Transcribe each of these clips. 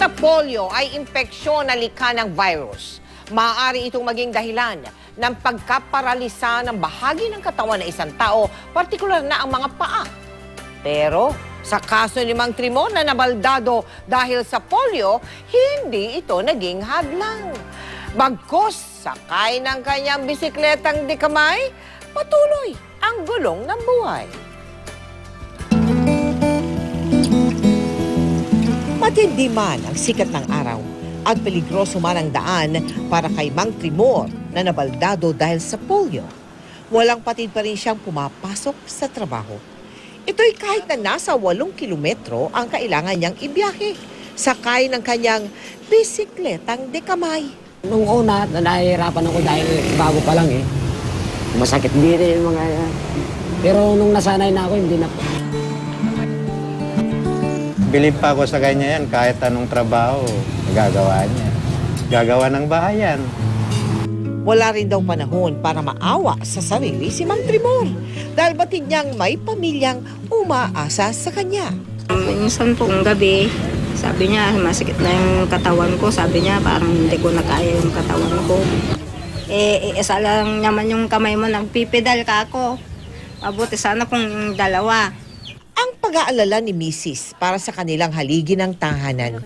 Sa polio ay impeksyon na likha ng virus. Maaari itong maging dahilan ng pagkaparalisa ng bahagi ng katawan ng isang tao, partikular na ang mga paa. Pero sa kaso ni Mang Trimon na nabaldado dahil sa polio, hindi ito naging hadlang. Bagkus sakay ng kanyang bisikletang di kamay, patuloy ang gulong ng buhay. Matindi man ang sikat ng araw at peligroso man ang daan para kay Mang Trimor na nabaldado dahil sa polio, walang patid pa rin siyang pumapasok sa trabaho. Ito'y kahit na nasa 8 kilometro ang kailangan niyang ibiyahe, sakay ng kanyang bisikletang de kamay. Nung una, nahihirapan ako dahil bago pa lang eh. Masakit din yung mga... Pero nung nasanay na ako, hindi na po. Bilib pa ako sa kanya yan, kahit anong trabaho, gagawa niya. Gagawa ng bahayan. Wala rin daw panahon para maawa sa sarili si Mang Trimor dahil batid niyang may pamilyang umaasa sa kanya. Minsan pong gabi, sabi niya, masikip na yung katawan ko. Sabi niya, parang hindi ko na kaya yung katawan ko. Isa lang naman yung kamay mo, nagpipedal ka ako. Mabuti sana kung dalawa. Ang pag-aalala ni Mrs. para sa kanilang haligi ng tahanan,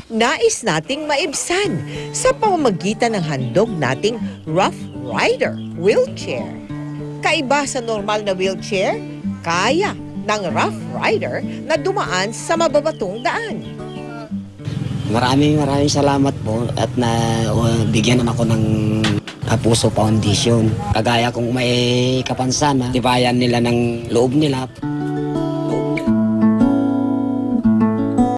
nais nating maibsan sa pamamagitan ng handog nating Rough Rider wheelchair. Kaiba sa normal na wheelchair, kaya ng Rough Rider na dumaan sa mababatong daan. Maraming salamat po at bigyan ako ng Puso Foundation. Kagaya kung may kapansanan, tibayan nila ng loob nila.